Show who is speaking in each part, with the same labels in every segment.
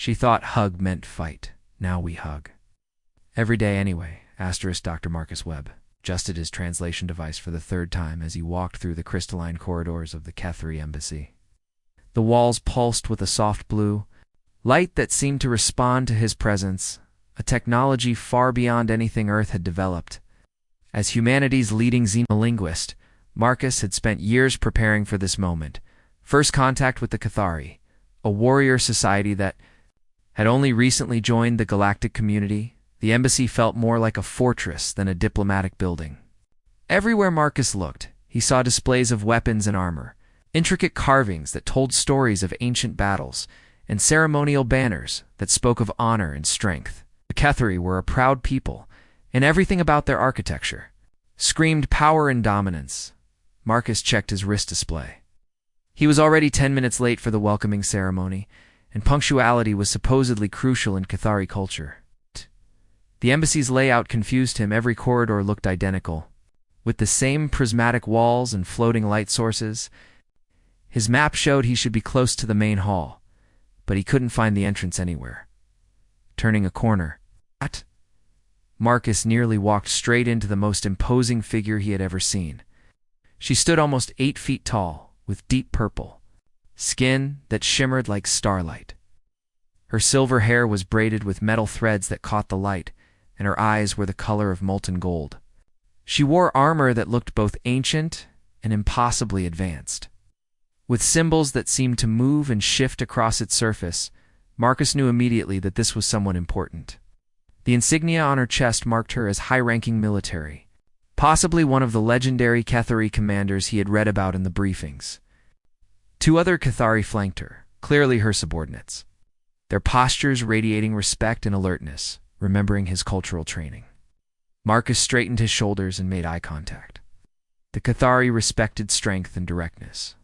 Speaker 1: She thought hug meant fight. Now we hug. Every day anyway, asterisk Dr. Marcus Webb adjusted his translation device for the third time as he walked through the crystalline corridors of the Cathari embassy. The walls pulsed with a soft blue, light that seemed to respond to his presence, a technology far beyond anything Earth had developed. As humanity's leading xenolinguist, Marcus had spent years preparing for this moment. First contact with the Cathari, a warrior society that had only recently joined the galactic community. The embassy felt more like a fortress than a diplomatic building. Everywhere Marcus looked, he saw displays of weapons and armor, intricate carvings that told stories of ancient battles, and ceremonial banners that spoke of honor and strength. The Cathari were a proud people, and everything about their architecture screamed power and dominance. Marcus checked his wrist display. He was already 10 minutes late for the welcoming ceremony, and punctuality was supposedly crucial in Cathari culture. The embassy's layout confused him. Every corridor looked identical, with the same prismatic walls and floating light sources. His map showed he should be close to the main hall, but he couldn't find the entrance anywhere. Turning a corner, Marcus nearly walked straight into the most imposing figure he had ever seen. She stood almost 8 feet tall, with deep purple skin that shimmered like starlight. Her silver hair was braided with metal threads that caught the light, and her eyes were the color of molten gold. She wore armor that looked both ancient and impossibly advanced. With symbols that seemed to move and shift across its surface, Marcus knew immediately that this was someone important. The insignia on her chest marked her as high-ranking military, possibly one of the legendary Cathari commanders he had read about in the briefings. 2 other Cathari flanked her, clearly her subordinates, their postures radiating respect and alertness, remembering his cultural training. Marcus straightened his shoulders and made eye contact. The Cathari respected strength and directness.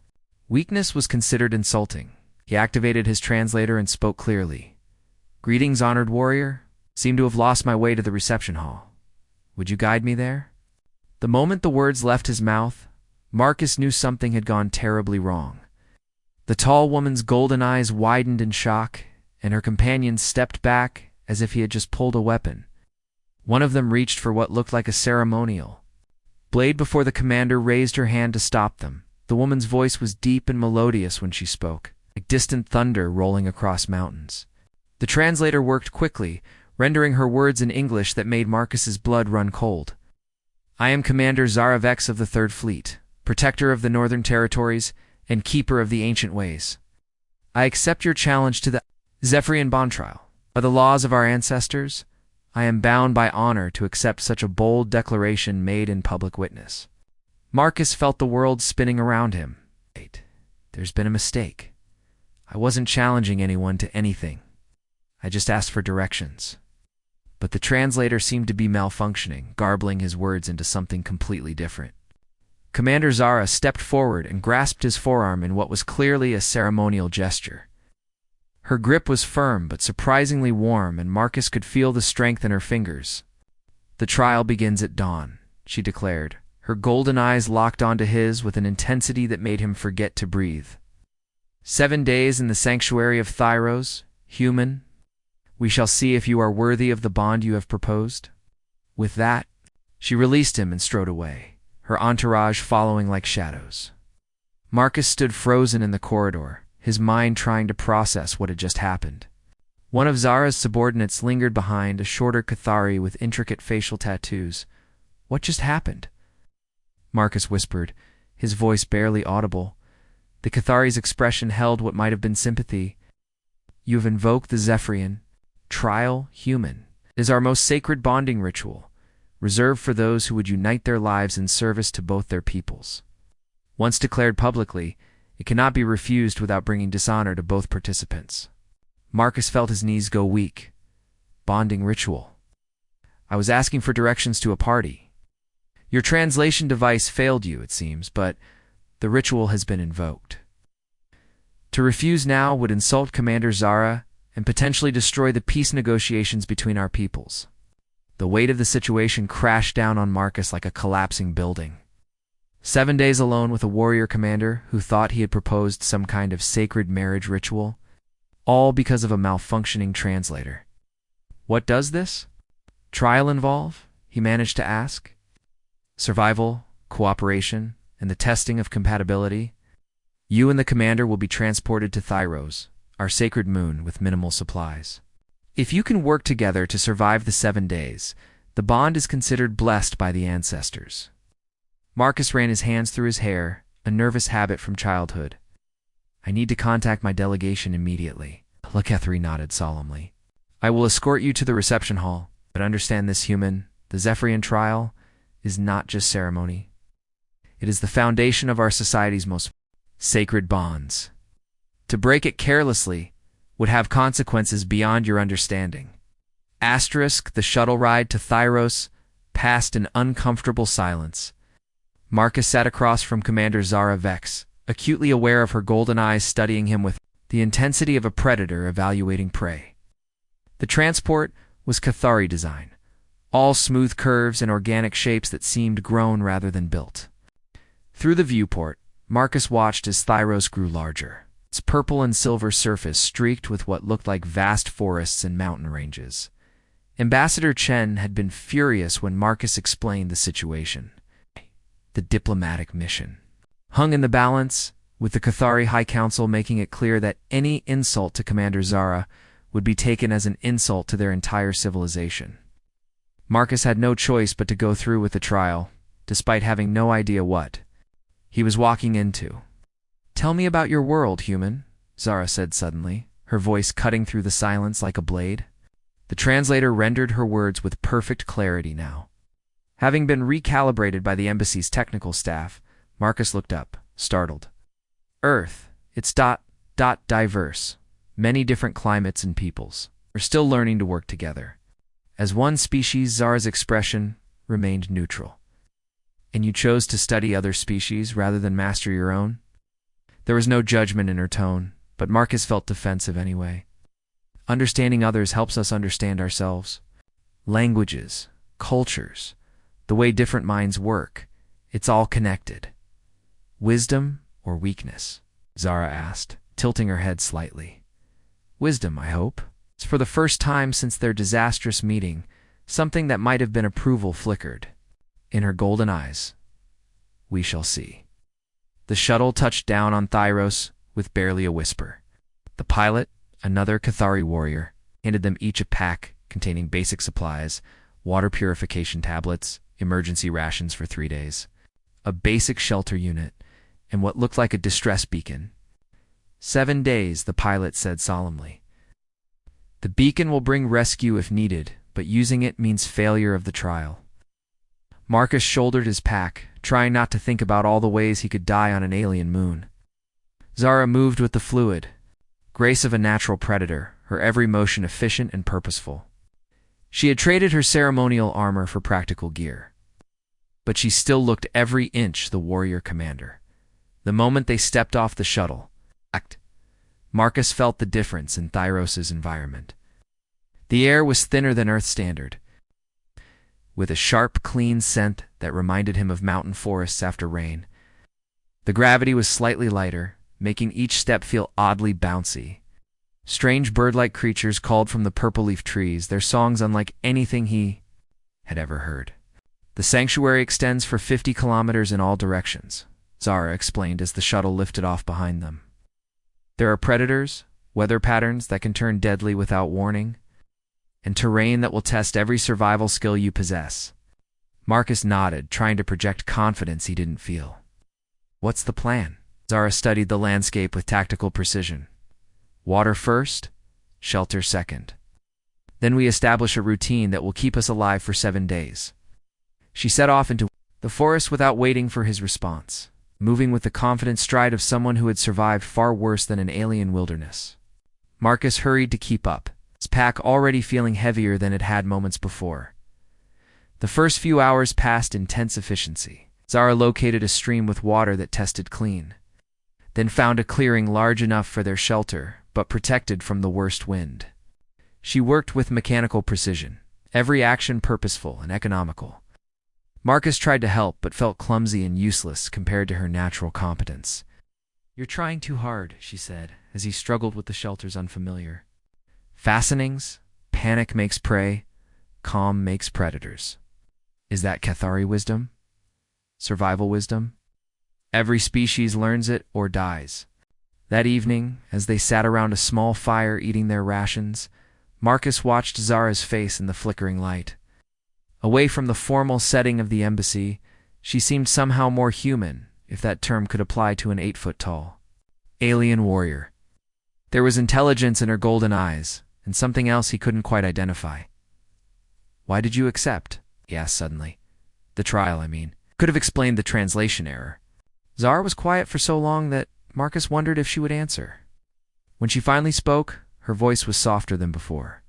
Speaker 1: Weakness was considered insulting. He activated his translator and spoke clearly. "Greetings, honored warrior. Seem to have lost my way to the reception hall. Would you guide me there?" The moment the words left his mouth, Marcus knew something had gone terribly wrong. The tall woman's golden eyes widened in shock, and her companions stepped back as if he had just pulled a weapon. One of them reached for what looked like a ceremonial blade before the commander raised her hand to stop them. The woman's voice was deep and melodious when she spoke, like distant thunder rolling across mountains. The translator worked quickly, rendering her words in English that made Marcus's blood run cold. "I am Commander Zara Vex of the Third Fleet, protector of the Northern Territories, and keeper of the ancient ways. I accept your challenge to the Zephyrian bond trial. By the laws of our ancestors, I am bound by honor to accept such a bold declaration made in public witness." Marcus felt the world spinning around him. Wait, there's been a mistake. I wasn't challenging anyone to anything. I just asked for directions. But the translator seemed to be malfunctioning, garbling his words into something completely different. Commander Zara stepped forward and grasped his forearm in what was clearly a ceremonial gesture. Her grip was firm but surprisingly warm, and Marcus could feel the strength in her fingers. "The trial begins at dawn," she declared, her golden eyes locked onto his with an intensity that made him forget to breathe. 7 days in the sanctuary of Thyros, human. We shall see if you are worthy of the bond you have proposed." With that, she released him and strode away, her entourage following like shadows. Marcus stood frozen in the corridor, his mind trying to process what had just happened. One of Zara's subordinates lingered behind, a shorter Cathari with intricate facial tattoos. "What just happened?" Marcus whispered, his voice barely audible. The Cathari's expression held what might have been sympathy. "You have invoked the Zephyrian trial, human. It is our most sacred bonding ritual, reserved for those who would unite their lives in service to both their peoples. Once declared publicly, it cannot be refused without bringing dishonor to both participants." Marcus felt his knees go weak. Bonding ritual. "I was asking for directions to a party. Your translation device failed you, it seems, but the ritual has been invoked. To refuse now would insult Commander Zara and potentially destroy the peace negotiations between our peoples." The weight of the situation crashed down on Marcus like a collapsing building. 7 days alone with a warrior commander who thought he had proposed some kind of sacred marriage ritual. all because of a malfunctioning translator. What does this trial involve? He managed to ask. Survival, cooperation, and the testing of compatibility. You and the commander will be transported to Thyros, our sacred moon, with minimal supplies. If you can work together to survive the 7 days, the bond is considered blessed by the ancestors. Marcus ran his hands through his hair, a nervous habit from childhood. I need to contact my delegation immediately. Lakethri nodded solemnly. I will escort you to the reception hall, but understand this, human. The Zephyrian trial is not just ceremony. It is the foundation of our society's most sacred bonds. To break it carelessly would have consequences beyond your understanding. The shuttle ride to Thyros passed in uncomfortable silence. Marcus sat across from Commander Zara Vex, acutely aware of her golden eyes studying him with the intensity of a predator evaluating prey. The transport was Cathari design, all smooth curves and organic shapes that seemed grown rather than built. Through the viewport, Marcus watched as Thyros grew larger, its purple and silver surface streaked with what looked like vast forests and mountain ranges. Ambassador Chen had been furious when Marcus explained the situation. The diplomatic mission hung in the balance, with the Cathari High Council making it clear that any insult to Commander Zara would be taken as an insult to their entire civilization. Marcus had no choice but to go through with the trial, despite having no idea what he was walking into. Tell me about your world, human, Zara said suddenly, her voice cutting through the silence like a blade. The translator rendered her words with perfect clarity now. Having been recalibrated by the embassy's technical staff, Marcus looked up, startled. Earth, it's diverse. Many different climates and peoples are still learning to work together. As one species, Zara's expression remained neutral. And you chose to study other species rather than master your own? There was no judgment in her tone, but Marcus felt defensive anyway. Understanding others helps us understand ourselves. Languages, cultures, the way different minds work, it's all connected. Wisdom or weakness? Zara asked, tilting her head slightly. Wisdom, I hope. It's for the first time since their disastrous meeting, something that might have been approval flickered in her golden eyes. We shall see. The shuttle touched down on Thyros with barely a whisper. The pilot, another Cathari warrior, handed them each a pack containing basic supplies, water purification tablets, emergency rations for 3 days, a basic shelter unit, and what looked like a distress beacon. 7 days, the pilot said solemnly. The beacon will bring rescue if needed, but using it means failure of the trial. Marcus shouldered his pack, trying not to think about all the ways he could die on an alien moon. Zara moved with the fluid grace of a natural predator, her every motion efficient and purposeful. She had traded her ceremonial armor for practical gear. But she still looked every inch the warrior commander. The moment they stepped off the shuttle, Marcus felt the difference in Thyros' environment. The air was thinner than Earth standard, with a sharp, clean scent that reminded him of mountain forests after rain. The gravity was slightly lighter, making each step feel oddly bouncy. Strange bird-like creatures called from the purple leaf trees, their songs unlike anything he had ever heard. The sanctuary extends for 50 kilometers in all directions, Zara explained as the shuttle lifted off behind them. There are predators, weather patterns that can turn deadly without warning, and terrain that will test every survival skill you possess. Marcus nodded, trying to project confidence he didn't feel. What's the plan? Zara studied the landscape with tactical precision. Water first, shelter second. Then we establish a routine that will keep us alive for 7 days. She set off into the forest without waiting for his response, moving with the confident stride of someone who had survived far worse than an alien wilderness. Marcus hurried to keep up, his pack already feeling heavier than it had moments before. The first few hours passed in tense efficiency. Zara located a stream with water that tested clean, then found a clearing large enough for their shelter, but protected from the worst wind. She worked with mechanical precision, every action purposeful and economical. Marcus tried to help but felt clumsy and useless compared to her natural competence. "You're trying too hard," she said, as he struggled with the shelter's unfamiliar. "Fastenings, panic makes prey, calm makes predators." Is that Cathari wisdom? Survival wisdom? Every species learns it or dies. That evening, as they sat around a small fire eating their rations, Marcus watched Zara's face in the flickering light. Away from the formal setting of the embassy, she seemed somehow more human, if that term could apply to an 8-foot-tall alien warrior. There was intelligence in her golden eyes, and something else he couldn't quite identify. "Why did you accept?" he asked suddenly. "The trial, I mean." Could have explained the translation error. Zara was quiet for so long that Marcus wondered if she would answer. When she finally spoke, her voice was softer than before.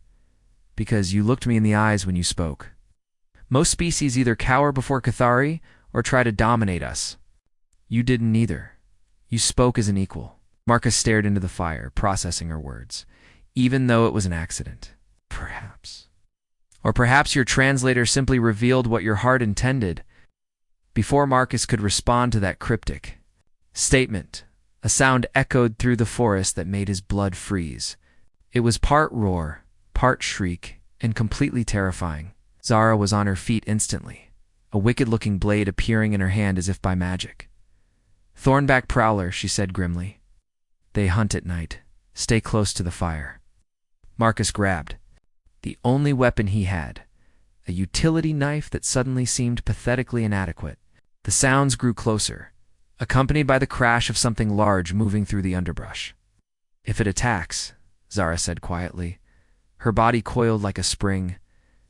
Speaker 1: "Because you looked me in the eyes when you spoke. Most species either cower before Cathari or try to dominate us. You didn't neither. You spoke as an equal." Marcus stared into the fire, processing her words. "Even though it was an accident. Perhaps. Or perhaps your translator simply revealed what your heart intended." Before Marcus could respond to that cryptic statement, a sound echoed through the forest that made his blood freeze. It was part roar, part shriek, and completely terrifying. Zara was on her feet instantly, a wicked-looking blade appearing in her hand as if by magic. "Thornback prowler," she said grimly. "They hunt at night. Stay close to the fire." Marcus grabbed the only weapon he had, a utility knife that suddenly seemed pathetically inadequate. The sounds grew closer, accompanied by the crash of something large moving through the underbrush. "If it attacks," Zara said quietly, her body coiled like a spring,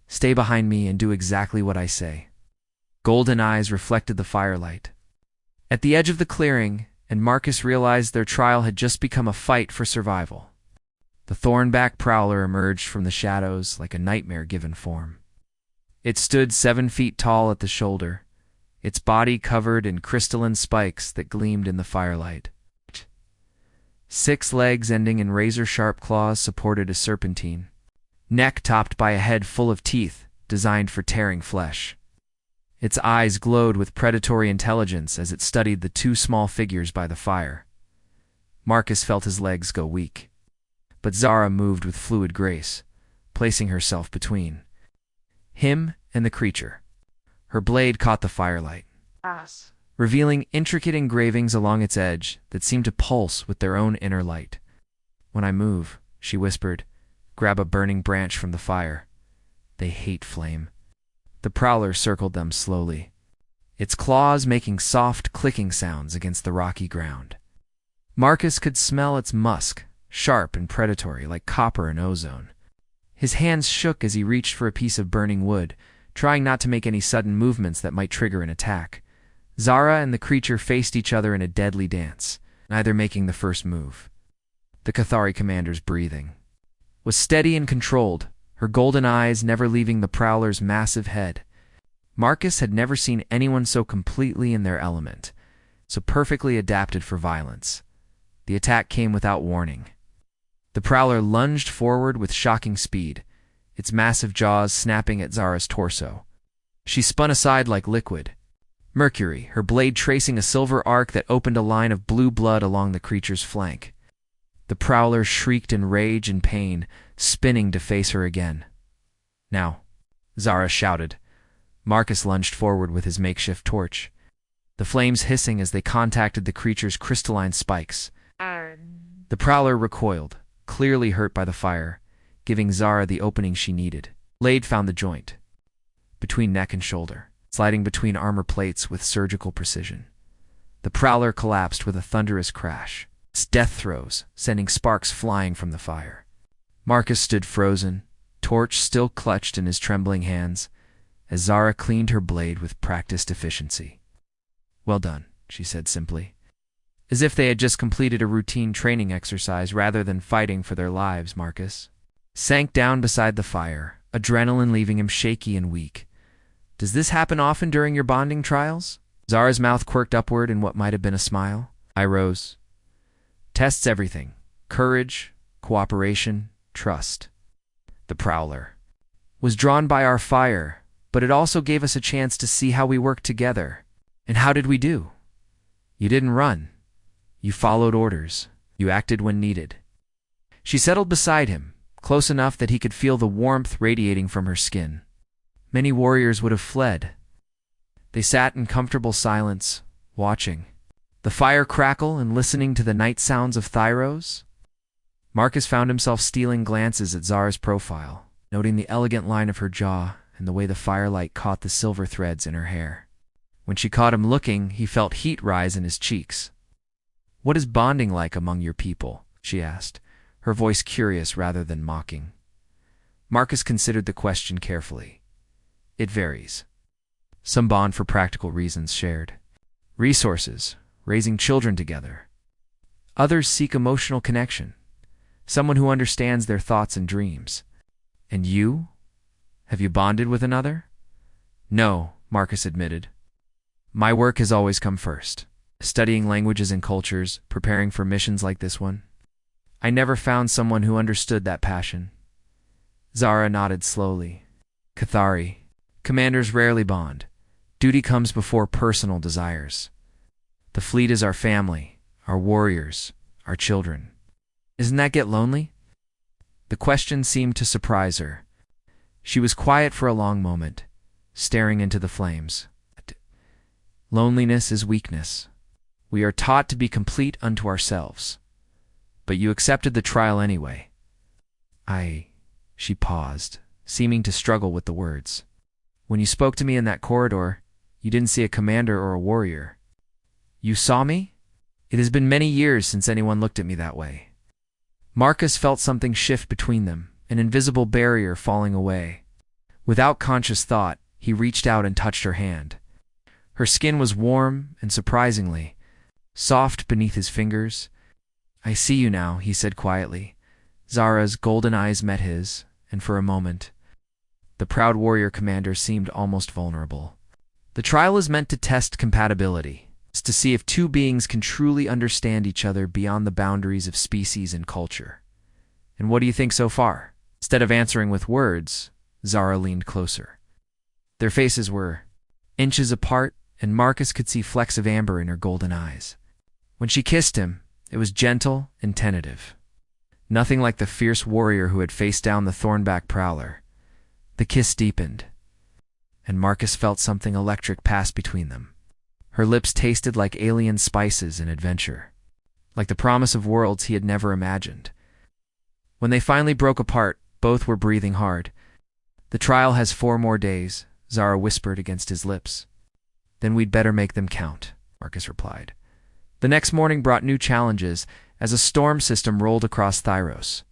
Speaker 1: "stay behind me and do exactly what I say." Golden eyes reflected the firelight. At the edge of the clearing, and Marcus realized their trial had just become a fight for survival. The thornback prowler emerged from the shadows like a nightmare given form. It stood 7 feet tall at the shoulder, its body covered in crystalline spikes that gleamed in the firelight. 6 legs ending in razor-sharp claws supported a serpentine, neck topped by a head full of teeth designed for tearing flesh. Its eyes glowed with predatory intelligence as it studied the 2 small figures by the fire. Marcus felt his legs go weak, but Zara moved with fluid grace, placing herself between him and the creature. Her blade caught the firelight, revealing intricate engravings along its edge that seemed to pulse with their own inner light. "When I move," she whispered, "grab a burning branch from the fire. They hate flame." The prowler circled them slowly, its claws making soft clicking sounds against the rocky ground. Marcus could smell its musk, sharp and predatory like copper and ozone. His hands shook as he reached for a piece of burning wood, trying not to make any sudden movements that might trigger an attack. Zara and the creature faced each other in a deadly dance, neither making the first move. The Cathari commander's breathing was steady and controlled, her golden eyes never leaving the prowler's massive head. Marcus had never seen anyone so completely in their element, so perfectly adapted for violence. The attack came without warning. The prowler lunged forward with shocking speed, its massive jaws snapping at Zara's torso. She spun aside like liquid mercury, her blade tracing a silver arc that opened a line of blue blood along the creature's flank. The prowler shrieked in rage and pain, spinning to face her again. "Now," Zara shouted. Marcus lunged forward with his makeshift torch, the flames hissing as they contacted the creature's crystalline spikes. The prowler recoiled, clearly hurt by the fire, giving Zara the opening she needed. Blade found the joint, between neck and shoulder, sliding between armor plates with surgical precision. The prowler collapsed with a thunderous crash, its death throes sending sparks flying from the fire. Marcus stood frozen, torch still clutched in his trembling hands, as Zara cleaned her blade with practiced efficiency. "Well done," she said simply, as if they had just completed a routine training exercise rather than fighting for their lives. Marcus sank down beside the fire, adrenaline leaving him shaky and weak. "Does this happen often during your bonding trials?" Zara's mouth quirked upward in what might have been a smile. I rose. "Tests everything. Courage, cooperation, trust." The prowler was drawn by our fire, but it also gave us a chance to see how we worked together. "And how did we do?" "You didn't run. You followed orders. You acted when needed. She settled beside him, close enough that he could feel the warmth radiating from her skin. Many warriors would have fled. They sat in comfortable silence, watching the fire crackle and listening to the night sounds of Thyros. Marcus found himself stealing glances at Zara's profile, noting the elegant line of her jaw and the way the firelight caught the silver threads in her hair. When she caught him looking, he felt heat rise in his cheeks. "What is bonding like among your people?" she asked, her voice curious rather than mocking. Marcus considered the question carefully. "It varies. Some bond for practical reasons shared. Resources, raising children together. Others seek emotional connection, someone who understands their thoughts and dreams. And you? Have you bonded with another?" "No," Marcus admitted. "My work has always come first. Studying languages and cultures, preparing for missions like this one. I never found someone who understood that passion." Zara nodded slowly. "Cathari. Commanders rarely bond. Duty comes before personal desires. The fleet is our family, our warriors, our children. Doesn't that get lonely?" The question seemed to surprise her. She was quiet for a long moment, staring into the flames. "Loneliness is weakness. We are taught to be complete unto ourselves. But you accepted the trial anyway." She paused, seeming to struggle with the words. "When you spoke to me in that corridor, you didn't see a commander or a warrior. You saw me? It has been many years since anyone looked at me that way." Marcus felt something shift between them, an invisible barrier falling away. Without conscious thought, he reached out and touched her hand. Her skin was warm and, surprisingly, soft beneath his fingers. "I see you now," he said quietly. Zara's golden eyes met his, and for a moment, the proud warrior commander seemed almost vulnerable. The trial is meant to test compatibility. It's to see if two beings can truly understand each other beyond the boundaries of species and culture. "And what do you think so far?" Instead of answering with words, Zara leaned closer. Their faces were inches apart, and Marcus could see flecks of amber in her golden eyes. When she kissed him, it was gentle and tentative. Nothing like the fierce warrior who had faced down the thornback prowler. The kiss deepened, and Marcus felt something electric pass between them. Her lips tasted like alien spices and adventure, like the promise of worlds he had never imagined. When they finally broke apart, both were breathing hard. "The trial has 4 more days," Zara whispered against his lips. "Then we'd better make them count," Marcus replied. The next morning brought new challenges as a storm system rolled across Thyros.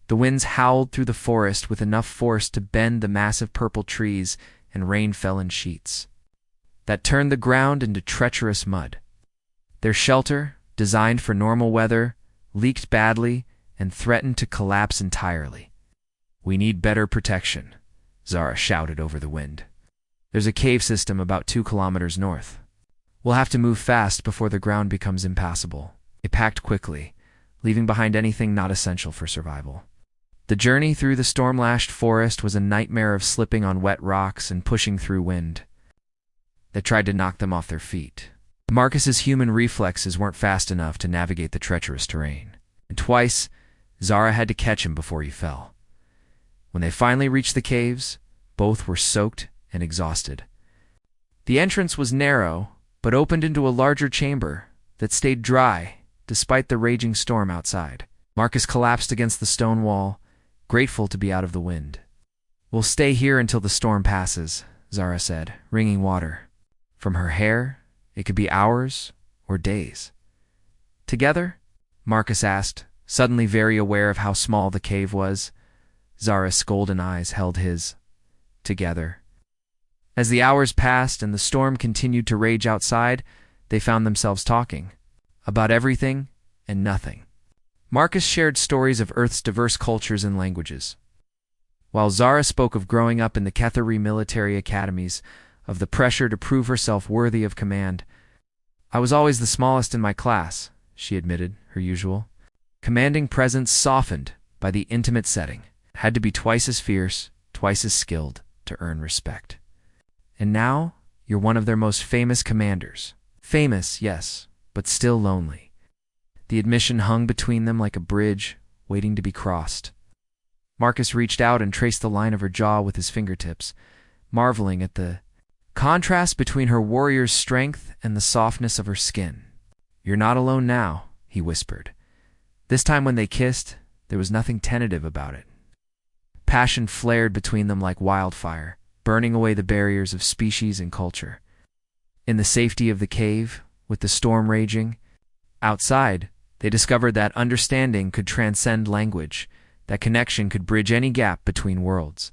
Speaker 1: The winds howled through the forest with enough force to bend the massive purple trees, and rain fell in sheets that turned the ground into treacherous mud. Their shelter, designed for normal weather, leaked badly and threatened to collapse entirely. "We need better protection," Zara shouted over the wind. "There's a cave system about 2 kilometers north. We'll have to move fast before the ground becomes impassable." They packed quickly, leaving behind anything not essential for survival. The journey through the storm-lashed forest was a nightmare of slipping on wet rocks and pushing through wind that tried to knock them off their feet. Marcus's human reflexes weren't fast enough to navigate the treacherous terrain, and twice, Zara had to catch him before he fell. When they finally reached the caves, both were soaked and exhausted. The entrance was narrow, but opened into a larger chamber that stayed dry despite the raging storm outside. Marcus collapsed against the stone wall, grateful to be out of the wind. "We'll stay here until the storm passes," Zara said, wringing water from her hair. It could be hours or days. "Together?" Marcus asked, suddenly very aware of how small the cave was. Zara's golden eyes held his. "Together." As the hours passed and the storm continued to rage outside, they found themselves talking about everything and nothing. Marcus shared stories of Earth's diverse cultures and languages, while Zara spoke of growing up in the Cathari military academies, of the pressure to prove herself worthy of command. "I was always the smallest in my class," she admitted, her usual commanding presence softened by the intimate setting. Had to be twice as fierce, twice as skilled to earn respect. "And now, you're one of their most famous commanders." "Famous, yes, but still lonely." The admission hung between them like a bridge, waiting to be crossed. Marcus reached out and traced the line of her jaw with his fingertips, marveling at the contrast between her warrior's strength and the softness of her skin. "You're not alone now," he whispered. This time when they kissed, there was nothing tentative about it. Passion flared between them like wildfire, burning away the barriers of species and culture. In the safety of the cave, with the storm raging outside, they discovered that understanding could transcend language, that connection could bridge any gap between worlds.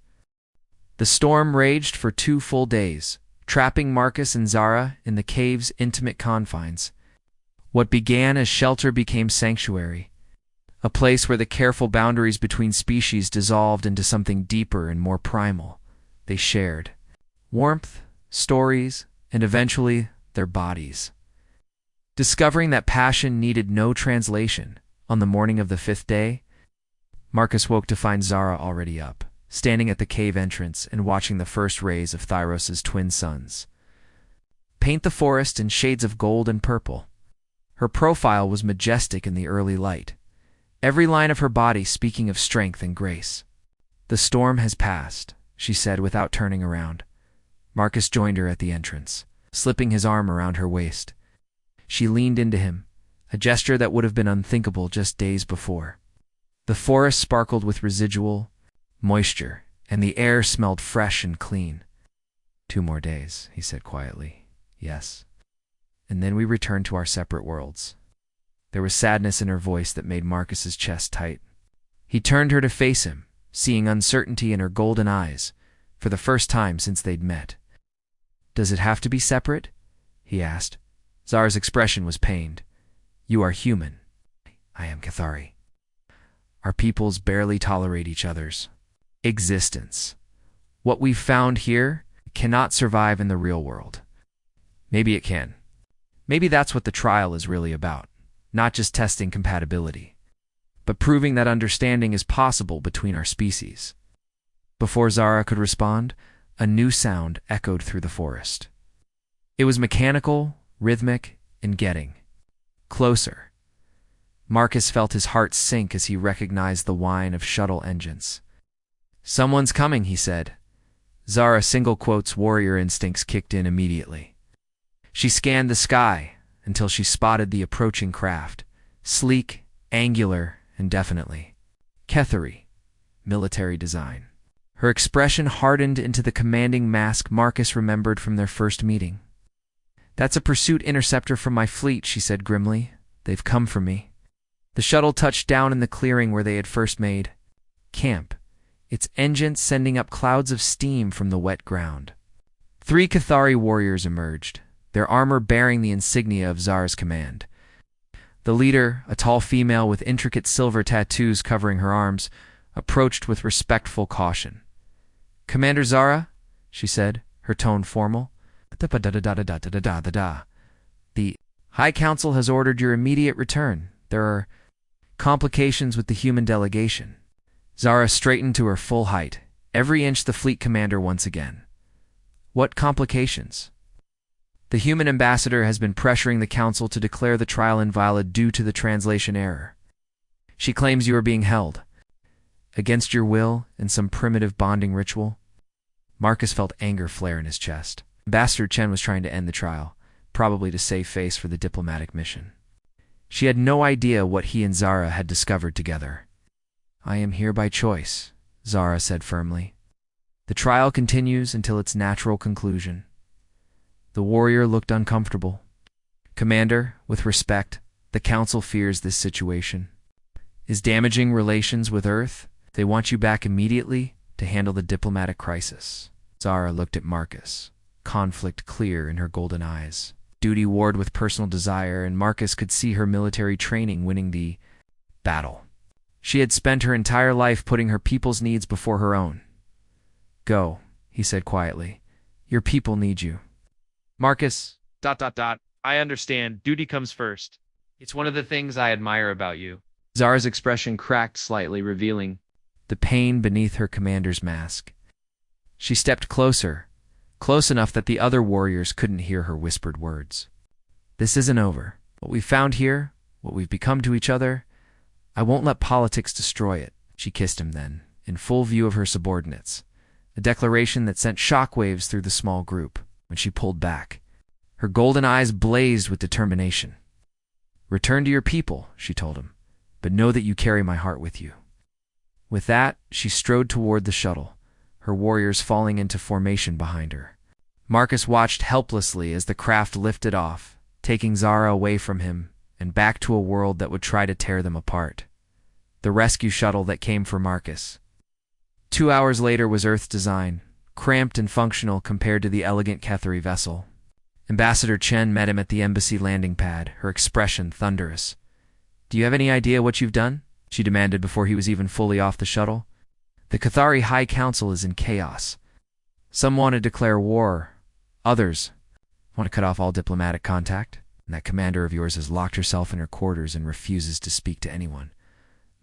Speaker 1: The storm raged for 2 full days, trapping Marcus and Zara in the cave's intimate confines. What began as shelter became sanctuary, a place where the careful boundaries between species dissolved into something deeper and more primal. They shared warmth, stories, and eventually their bodies. Discovering that passion needed no translation, on the morning of the 5th day, Marcus woke to find Zara already up, standing at the cave entrance and watching the first rays of Thyros's twin suns paint the forest in shades of gold and purple. Her profile was majestic in the early light, every line of her body speaking of strength and grace. "The storm has passed," she said without turning around. Marcus joined her at the entrance, slipping his arm around her waist. She leaned into him, a gesture that would have been unthinkable just days before. The forest sparkled with residual moisture, and the air smelled fresh and clean. "2 more days," he said quietly. "Yes. And then we return to our separate worlds." There was sadness in her voice that made Marcus's chest tight. He turned her to face him, seeing uncertainty in her golden eyes, for the first time since they'd met. "Does it have to be separate?" he asked. Zara's expression was pained. "You are human. I am Cathari. Our peoples barely tolerate each other's existence. What we've found here cannot survive in the real world. Maybe it can. Maybe that's what the trial is really about, not just testing compatibility, but proving that understanding is possible between our species." Before Zara could respond, a new sound echoed through the forest. It was mechanical, rhythmic, and getting closer. Marcus felt his heart sink as he recognized the whine of shuttle engines. "Someone's coming," he said. Zara single quotes warrior instincts kicked in immediately. She scanned the sky until she spotted the approaching craft, sleek, angular, and definitely Cathari, military design. Her expression hardened into the commanding mask Marcus remembered from their first meeting. "That's a pursuit interceptor from my fleet," she said grimly. "They've come for me." The shuttle touched down in the clearing where they had first made camp, its engines sending up clouds of steam from the wet ground. 3 Cathari warriors emerged, their armor bearing the insignia of Zara's command. The leader, a tall female with intricate silver tattoos covering her arms, approached with respectful caution. "Commander Zara," she said, her tone formal. "The High Council has ordered your immediate return. There are complications with the human delegation." Zara straightened to her full height, every inch the fleet commander once again. "What complications?" "The human ambassador has been pressuring the council to declare the trial invalid due to the translation error. She claims you are being held against your will in some primitive bonding ritual." Marcus felt anger flare in his chest. Ambassador Chen was trying to end the trial, probably to save face for the diplomatic mission. She had no idea what he and Zara had discovered together. "I am here by choice," Zara said firmly. "The trial continues until its natural conclusion." The warrior looked uncomfortable. "Commander, with respect, the Council fears this situation is damaging relations with Earth. They want you back immediately to handle the diplomatic crisis." Zara looked at Marcus, conflict clear in her golden eyes. Duty warred with personal desire, and Marcus could see her military training winning the battle. She had spent her entire life putting her people's needs before her own. "Go," he said quietly. "Your people need you." "Marcus, ... I understand. Duty comes first. It's one of the things I admire about you." Zara's expression cracked slightly, revealing the pain beneath her commander's mask. She stepped closer, close enough that the other warriors couldn't hear her whispered words. "This isn't over. What we found here what we've become to each other, I won't let politics destroy it." She kissed him then, in full view of her subordinates, a declaration that sent shockwaves through the small group. When she pulled back, her golden eyes blazed with determination. "Return to your people," she told him, "but know that you carry my heart with you." With that, she strode toward the shuttle, her warriors falling into formation behind her. Marcus watched helplessly as the craft lifted off, taking Zara away from him and back to a world that would try to tear them apart. The rescue shuttle that came for Marcus. 2 hours later was Earth's design, cramped and functional compared to the elegant Ketheri vessel. Ambassador Chen met him at the embassy landing pad, her expression thunderous. "Do you have any idea what you've done?" she demanded before he was even fully off the shuttle. "The Ketheri High Council is in chaos. Some want to declare war. Others want to cut off all diplomatic contact. And that commander of yours has locked herself in her quarters and refuses to speak to anyone."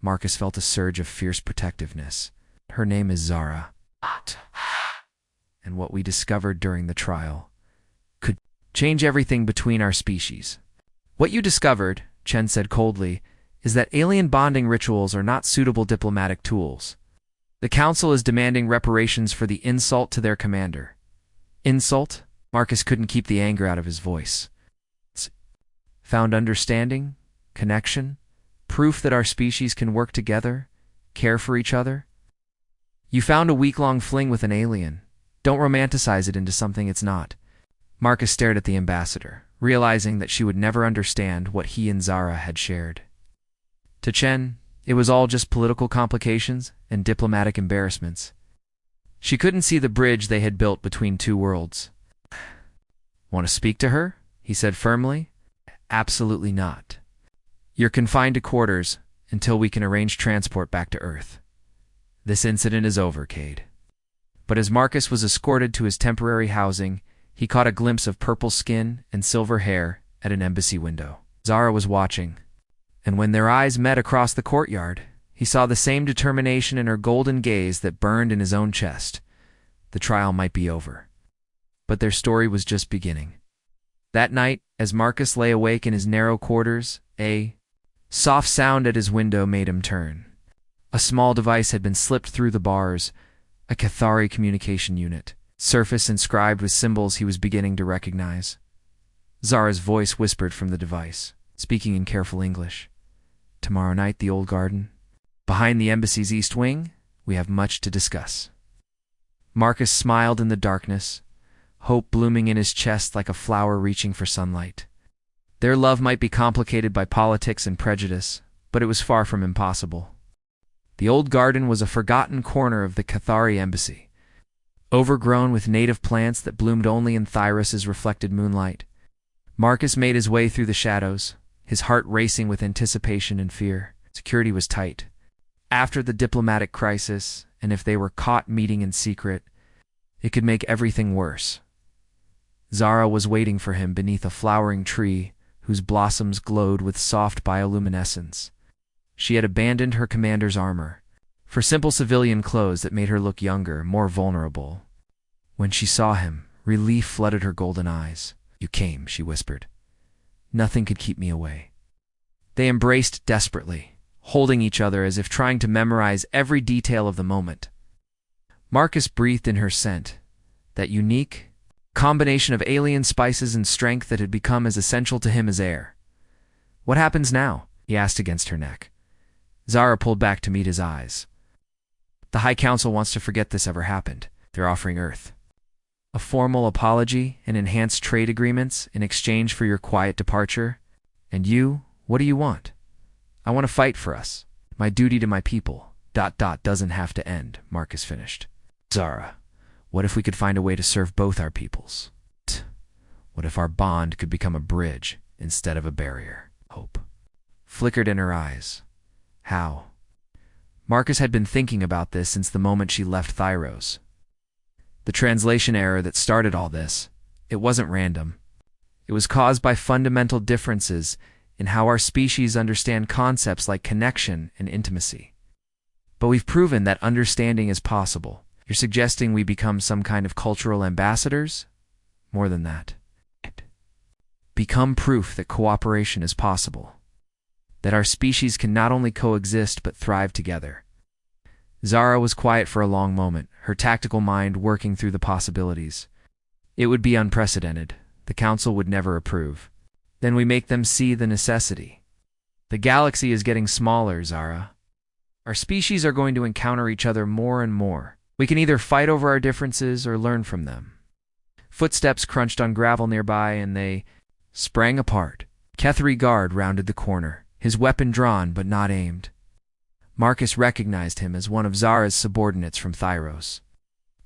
Speaker 1: Marcus felt a surge of fierce protectiveness. "Her name is Zara. And what we discovered during the trial could change everything between our species." "What you discovered," Chen said coldly, "is that alien bonding rituals are not suitable diplomatic tools. The Council is demanding reparations for the insult to their commander." "Insult?" Marcus couldn't keep the anger out of his voice. "Found understanding, connection, proof that our species can work together, care for each other. You found a week-long fling with an alien. Don't romanticize it into something it's not." Marcus stared at the ambassador, realizing that she would never understand what he and Zara had shared. To Chen, it was all just political complications and diplomatic embarrassments. She couldn't see the bridge they had built between two worlds. "Want to speak to her?" he said firmly. "Absolutely not. You're confined to quarters until we can arrange transport back to Earth. This incident is over, Cade." But as Marcus was escorted to his temporary housing, he caught a glimpse of purple skin and silver hair at an embassy window. Zara was watching, and when their eyes met across the courtyard, he saw the same determination in her golden gaze that burned in his own chest. The trial might be over, but their story was just beginning. That night, as Marcus lay awake in his narrow quarters, a soft sound at his window made him turn. A small device had been slipped through the bars, a Ketheri communication unit, surface inscribed with symbols he was beginning to recognize. Zara's voice whispered from the device, speaking in careful English. "Tomorrow night, the old garden. Behind the embassy's east wing, we have much to discuss." Marcus smiled in the darkness, hope blooming in his chest like a flower reaching for sunlight. Their love might be complicated by politics and prejudice, but it was far from impossible. The old garden was a forgotten corner of the Ketheri embassy, overgrown with native plants that bloomed only in Thyrus's reflected moonlight. Marcus made his way through the shadows, his heart racing with anticipation and fear. Security was tight. After the diplomatic crisis, and if they were caught meeting in secret, it could make everything worse. Zara was waiting for him beneath a flowering tree whose blossoms glowed with soft bioluminescence. She had abandoned her commander's armor for simple civilian clothes that made her look younger, more vulnerable. When she saw him, relief flooded her golden eyes. "You came," she whispered. "Nothing could keep me away." They embraced desperately, holding each other as if trying to memorize every detail of the moment. Marcus breathed in her scent, that unique combination of alien spices and strength that had become as essential to him as air. "What happens now?" he asked against her neck. Zara pulled back to meet his eyes. "The High Council wants to forget this ever happened. They're offering Earth a formal apology and enhanced trade agreements in exchange for your quiet departure. And you, what do you want?" "I want to fight for us. My duty to my people, doesn't have to end," Marcus finished. "Zara, what if we could find a way to serve both our peoples? What if our bond could become a bridge instead of a barrier?" Hope flickered in her eyes. How? Marcus had been thinking about this since the moment she left Thyros. The translation error that started all this, it wasn't random. It was caused by fundamental differences in how our species understand concepts like connection and intimacy. But we've proven that understanding is possible. You're suggesting we become some kind of cultural ambassadors? More than that. Become proof that cooperation is possible. that our species can not only coexist but thrive together. Zara was quiet for a long moment, her tactical mind working through the possibilities. It would be unprecedented. The Council would never approve. Then we make them see the necessity. The galaxy is getting smaller, Zara. Our species are going to encounter each other more and more. We can either fight over our differences or learn from them. Footsteps crunched on gravel nearby, and they sprang apart. Kethri guard rounded the corner, his weapon drawn but not aimed. Marcus recognized him as one of Zara's subordinates from Thyros.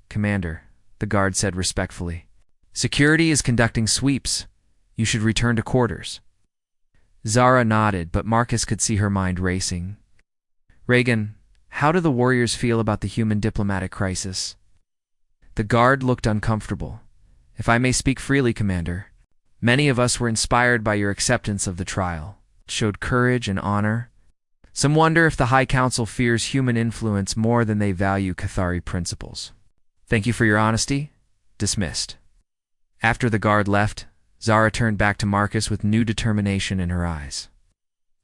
Speaker 1: "Commander," the guard said respectfully, "security is conducting sweeps. You should return to quarters." Zara nodded, but Marcus could see her mind racing. "Reagan, how do the warriors feel about the human diplomatic crisis?" The guard looked uncomfortable. "If I may speak freely, Commander, many of us were inspired by your acceptance of the trial. It showed courage and honor. Some wonder if the High Council fears human influence more than they value Cathari principles. Thank you for your honesty. Dismissed." After the guard left, Zara turned back to Marcus with new determination in her eyes.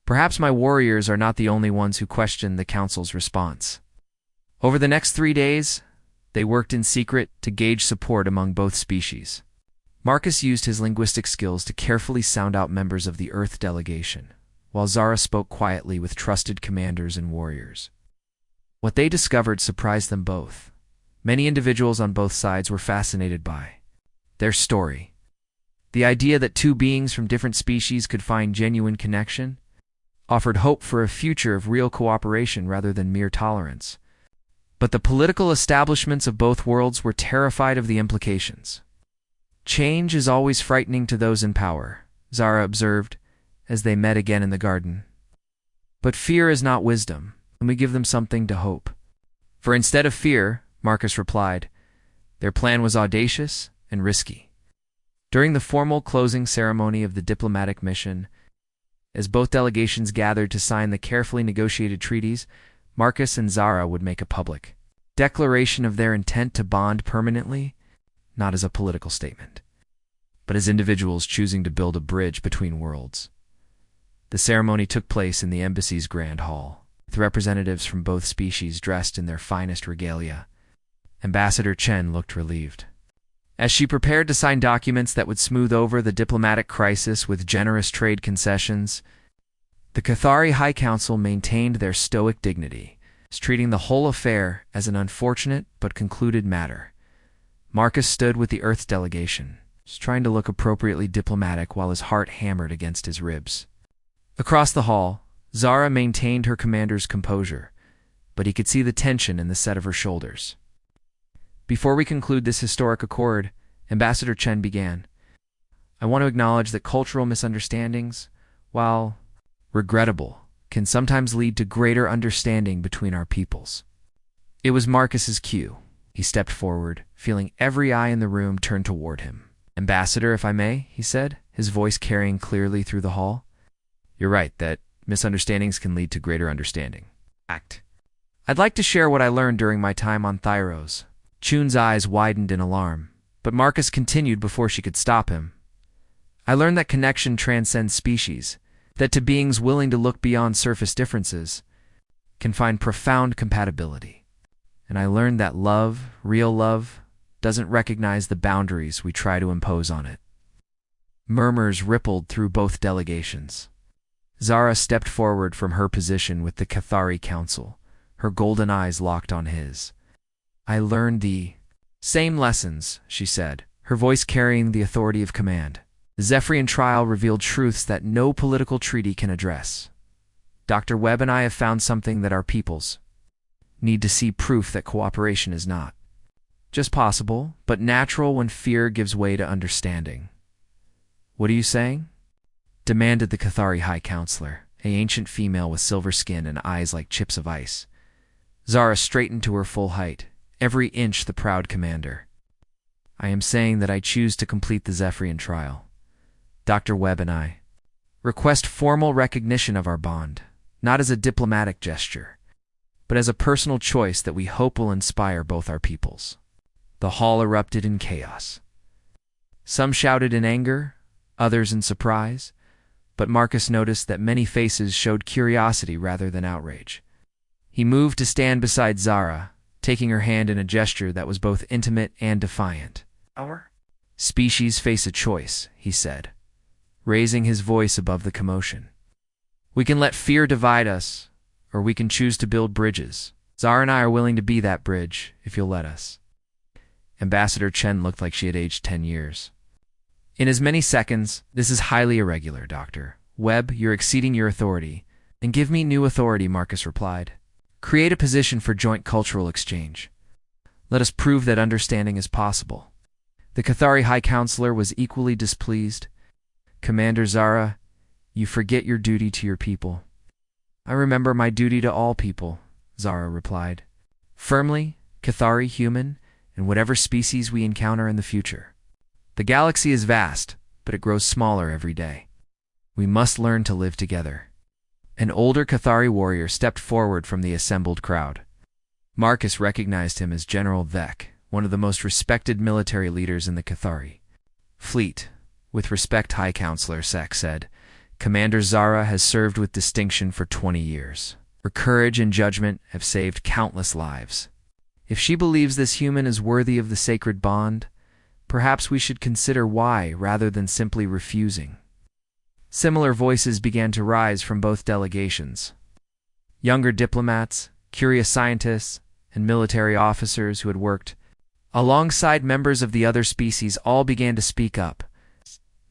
Speaker 1: "Perhaps my warriors are not the only ones who question the Council's response." Over the next 3 days, they worked in secret to gauge support among both species. Marcus used his linguistic skills to carefully sound out members of the Earth delegation, while Zara spoke quietly with trusted commanders and warriors. What they discovered surprised them both. Many individuals on both sides were fascinated by their story. The idea that two beings from different species could find genuine connection offered hope for a future of real cooperation rather than mere tolerance. But the political establishments of both worlds were terrified of the implications. "Change is always frightening to those in power," Zara observed, as they met again in the garden. "But fear is not wisdom, and we give them something to hope." "For instead of fear," Marcus replied, "their plan was audacious and risky." During the formal closing ceremony of the diplomatic mission, as both delegations gathered to sign the carefully negotiated treaties, Marcus and Zara would make a public declaration of their intent to bond permanently, not as a political statement, but as individuals choosing to build a bridge between worlds. The ceremony took place in the embassy's grand hall, with representatives from both species dressed in their finest regalia. Ambassador Chen looked relieved. As she prepared to sign documents that would smooth over the diplomatic crisis with generous trade concessions, the Cathari High Council maintained their stoic dignity, treating the whole affair as an unfortunate but concluded matter. Marcus stood with the Earth delegation, trying to look appropriately diplomatic while his heart hammered against his ribs. Across the hall, Zara maintained her commander's composure, but he could see the tension in the set of her shoulders. "Before we conclude this historic accord," Ambassador Chen began, "I want to acknowledge that cultural misunderstandings, while regrettable, can sometimes lead to greater understanding between our peoples." It was Marcus's cue. He stepped forward, feeling every eye in the room turn toward him. "Ambassador, if I may," he said, his voice carrying clearly through the hall. "You're right that misunderstandings can lead to greater understanding. I'd like to share what I learned during my time on Thyros." Chun's eyes widened in alarm, but Marcus continued before she could stop him. "I learned that connection transcends species, that to beings willing to look beyond surface differences can find profound compatibility. And I learned that love, real love, doesn't recognize the boundaries we try to impose on it." Murmurs rippled through both delegations. Zara stepped forward from her position with the Cathari Council, her golden eyes locked on his. "I learned the same lessons," she said, her voice carrying the authority of command. "The Zephyrian trial revealed truths that no political treaty can address. Dr. Webb and I have found something that our peoples need to see proof that cooperation is not just possible, but natural when fear gives way to understanding." "What are you saying?" demanded the Cathari High Counselor, an ancient female with silver skin and eyes like chips of ice. Zara straightened to her full height, every inch the proud commander. "I am saying that I choose to complete the Zephyrian trial. Dr. Webb and I request formal recognition of our bond, not as a diplomatic gesture, but as a personal choice that we hope will inspire both our peoples." The hall erupted in chaos. Some shouted in anger, others in surprise, but Marcus noticed that many faces showed curiosity rather than outrage. He moved to stand beside Zara, taking her hand in a gesture that was both intimate and defiant. "Our species face a choice," he said, raising his voice above the commotion. "We can let fear divide us, or we can choose to build bridges. Zara and I are willing to be that bridge, if you'll let us." Ambassador Chen looked like she had aged 10 years. "In as many seconds, this is highly irregular, Dr. Webb, you're exceeding your authority." "And give me new authority," Marcus replied. "Create a position for joint cultural exchange. Let us prove that understanding is possible." The Cathari High Counselor was equally displeased. "Commander Zara, you forget your duty to your people." "I remember my duty to all people," Zara replied. "Firmly, Cathari, human, and whatever species we encounter in the future. The galaxy is vast, but it grows smaller every day. We must learn to live together." An older Cathari warrior stepped forward from the assembled crowd. Marcus recognized him as General Vec, one of the most respected military leaders in the Cathari fleet. "With respect, High Counselor," Sek said, "Commander Zara has served with distinction for 20 years. Her courage and judgment have saved countless lives. If she believes this human is worthy of the sacred bond, perhaps we should consider why rather than simply refusing." Similar voices began to rise from both delegations. Younger diplomats, curious scientists, and military officers who had worked alongside members of the other species all began to speak up.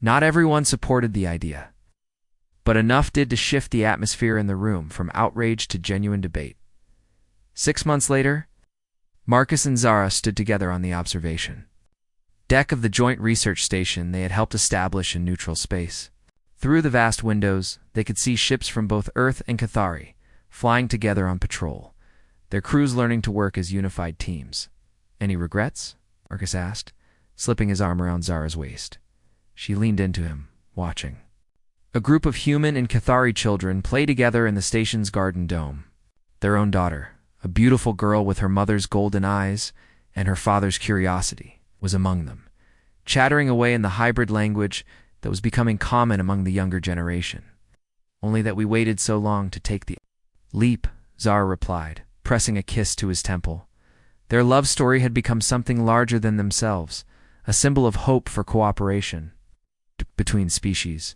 Speaker 1: Not everyone supported the idea, but enough did to shift the atmosphere in the room from outrage to genuine debate. 6 months later, Marcus and Zara stood together on the observation deck of the joint research station they had helped establish in neutral space. Through the vast windows, they could see ships from both Earth and Cathari, flying together on patrol, their crews learning to work as unified teams. "Any regrets?" Marcus asked, slipping his arm around Zara's waist. She leaned into him, watching. A group of human and Cathari children play together in the station's garden dome. Their own daughter, a beautiful girl with her mother's golden eyes and her father's curiosity, was among them, chattering away in the hybrid language that was becoming common among the younger generation. "Only that we waited so long to take the leap," Zara replied, pressing a kiss to his temple. Their love story had become something larger than themselves, a symbol of hope for cooperation between species.